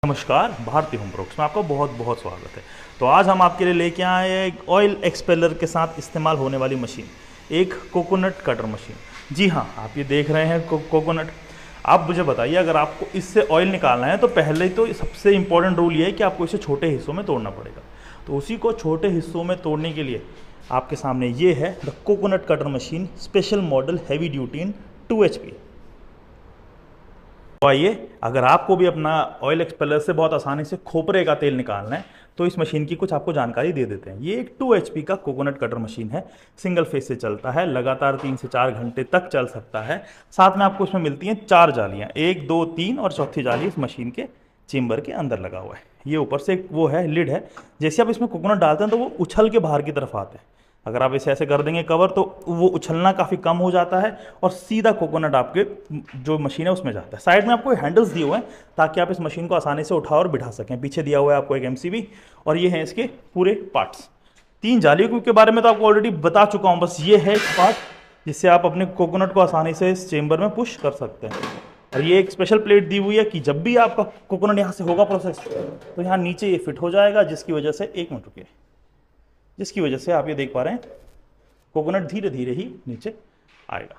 नमस्कार, भारतीय home products में आपका बहुत बहुत स्वागत है। तो आज हम आपके लिए लेके आए हैं एक ऑयल एक्सपेलर के साथ इस्तेमाल होने वाली मशीन, एक कोकोनट कटर मशीन। जी हाँ, आप ये देख रहे हैं कोकोनट। आप मुझे बताइए, अगर आपको इससे ऑयल निकालना है तो पहले तो सबसे इंपॉर्टेंट रूल ये है कि आपको इसे छोटे हिस्सों में तोड़ना पड़ेगा। तो उसी को छोटे हिस्सों में तोड़ने के लिए आपके सामने ये है the coconut cutter machine special model heavy duty in 2 HP। तो आइए, अगर आपको भी अपना ऑयल एक्सपेलर से बहुत आसानी से खोपरे का तेल निकालना है तो इस मशीन की कुछ आपको जानकारी दे देते हैं। ये एक 2 HP का कोकोनट कटर मशीन है, सिंगल फेस से चलता है, लगातार 3 से 4 घंटे तक चल सकता है। साथ में आपको इसमें मिलती हैं 4 जालियाँ, 1, 2, 3 और चौथी जाली इस मशीन के चेम्बर के अंदर लगा हुआ है। ये ऊपर से एक वो है लिड है, जैसे आप इसमें कोकोनट डालते हैं तो वो उछल के बाहर की तरफ आते हैं। अगर आप इसे ऐसे कर देंगे कवर तो वो उछलना काफ़ी कम हो जाता है और सीधा कोकोनट आपके जो मशीन है उसमें जाता है। साइड में आपको हैंडल्स दिए हुए हैं ताकि आप इस मशीन को आसानी से उठा और बिठा सकें। पीछे दिया हुआ है आपको एक MCB और ये हैं इसके पूरे पार्ट्स। 3 जालियों के बारे में तो आपको ऑलरेडी बता चुका हूँ, बस ये है एक पार्ट जिससे आप अपने कोकोनट को आसानी से इस चेम्बर में पुश कर सकते हैं। और ये एक स्पेशल प्लेट दी हुई है कि जब भी आपका कोकोनट यहाँ से होगा प्रोसेस तो यहाँ नीचे ये फिट हो जाएगा, जिसकी वजह से 1 मिनट रुकिए, जिसकी वजह से आप ये देख पा रहे हैं कोकोनट धीरे धीरे ही नीचे आएगा।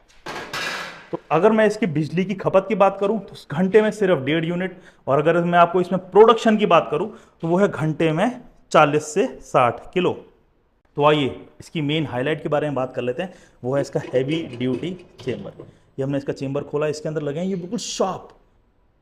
तो अगर मैं इसकी बिजली की खपत की बात करूं तो घंटे में सिर्फ 1.5 यूनिट, और अगर मैं आपको इसमें प्रोडक्शन की बात करूं तो वो है घंटे में 40 से 60 किलो। तो आइए इसकी मेन हाईलाइट के बारे में बात कर लेते हैं, वो है इसका हैवी ड्यूटी चेम्बर। ये हमने इसका चेम्बर खोला, इसके अंदर लगे हैं ये बिल्कुल शार्प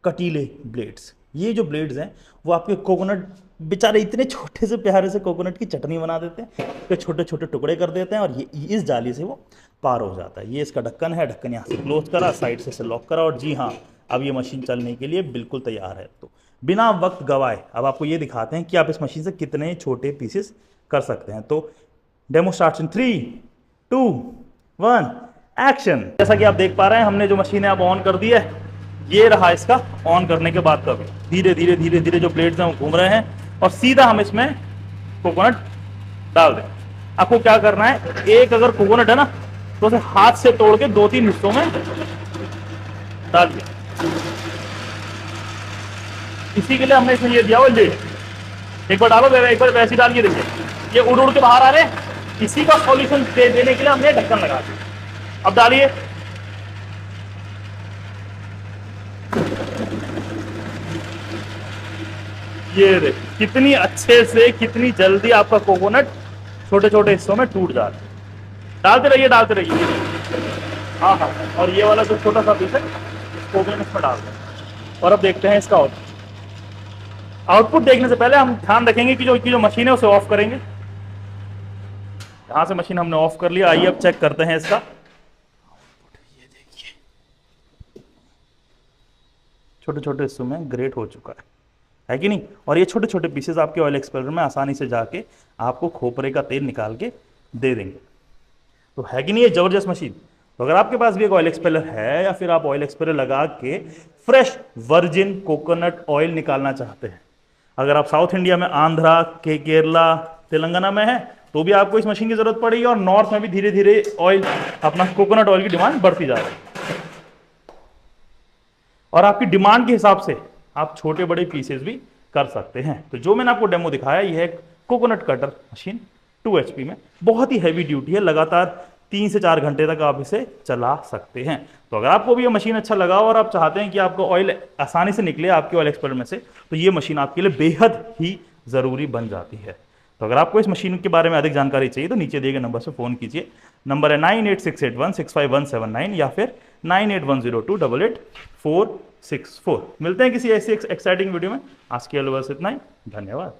कटीले ब्लेड्स। ये जो ब्लेड्स हैं वो आपके कोकोनट, बेचारे इतने छोटे से प्यारे से कोकोनट की चटनी बना देते हैं, फिर छोटे छोटे टुकड़े कर देते हैं और ये इस जाली से वो पार हो जाता है। ये इसका ढक्कन है, ढक्कन यहाँ से क्लोज करा, साइड से लॉक करा और जी हाँ, अब ये मशीन चलने के लिए बिल्कुल तैयार है। तो बिना वक्त गवाए अब आपको ये दिखाते हैं कि आप इस मशीन से कितने छोटे पीसेस कर सकते हैं। तो डेमो स्टार्ट्स इन 3, 2, 1 एक्शन। जैसा कि आप देख पा रहे हैं, हमने जो मशीन है अब ऑन कर दी है। ये रहा इसका ऑन करने के बाद का भी धीरे धीरे धीरे धीरे जो ब्लेड्स हैं वो घूम रहे हैं और सीधा हम इसमें कोकोनट डाल दें। आपको क्या करना है, एक अगर कोकोनट है ना तो उसे हाथ से तोड़ के 2-3 हिस्सों में डाल दिया। इसी के लिए हमने इसमें ये दिया हुआ लिड। एक बार डालो, एक बार वैसे डाल के देखिए, ये उड़ उड़ के बाहर आ रहे हैं। इसी का सॉल्यूशन देने के लिए हमने ढक्कन लगा दिया। अब डालिए, ये देखिए कितनी अच्छे से, कितनी जल्दी आपका कोकोनट छोटे छोटे हिस्सों में टूट जाता है। डालते रहिए डालते रहिए। हाँ हाँ, और ये वाला जो छोटा सा पीस है इसको भी इसमें डाल दें। और अब देखते हैं इसका आउटपुट। देखने से पहले हम ध्यान रखेंगे कि जो मशीन है उसे ऑफ करेंगे। यहाँ से मशीन हमने ऑफ कर लिया। आइए अब चेक करते हैं इसका। ये देखिए छोटे छोटे हिस्सों में ग्रेट हो चुका है कि नहीं। और ये छोटे छोटे पीसेस आपके ऑयल एक्सपेलर में आसानी से जाके आपको खोपरे का तेल निकाल के दे देंगे। तो है कि नहीं ये जबरदस्त मशीन। तो अगर आपके पास भी एक ऑयल एक्सपेलर है या फिर आप ऑयल एक्सपेलर लगा के फ्रेश वर्जिन कोकोनट ऑयल निकालना चाहते हैं, अगर आप साउथ इंडिया में आंध्रा के केरला तेलंगाना में है तो भी आपको इस मशीन की जरूरत पड़ेगी। और नॉर्थ में भी धीरे धीरे ऑयल, अपना कोकोनट ऑयल की डिमांड बढ़ती जा रही है। और आपकी डिमांड के हिसाब से आप छोटे बड़े पीसेस भी कर सकते हैं। तो जो मैंने आपको डेमो दिखाया, यह है कोकोनट कटर मशीन 2 HP में, बहुत ही हैवी ड्यूटी है। लगातार 3 से 4 घंटे तक आप इसे चला सकते हैं। तो अगर आपको भी ये मशीन अच्छा लगा और आप चाहते हैं कि आपको ऑयल आसानी से निकले आपके ऑयल एक्सपेलर में से, तो ये मशीन आपके लिए बेहद ही ज़रूरी बन जाती है। तो अगर आपको इस मशीन के बारे में अधिक जानकारी चाहिए तो नीचे दिए गए नंबर से फ़ोन कीजिए। नंबर है 9868165179 या फिर 9810288464। मिलते हैं किसी ऐसी एक्साइटिंग वीडियो में। आज के लिए बस इतना ही, धन्यवाद।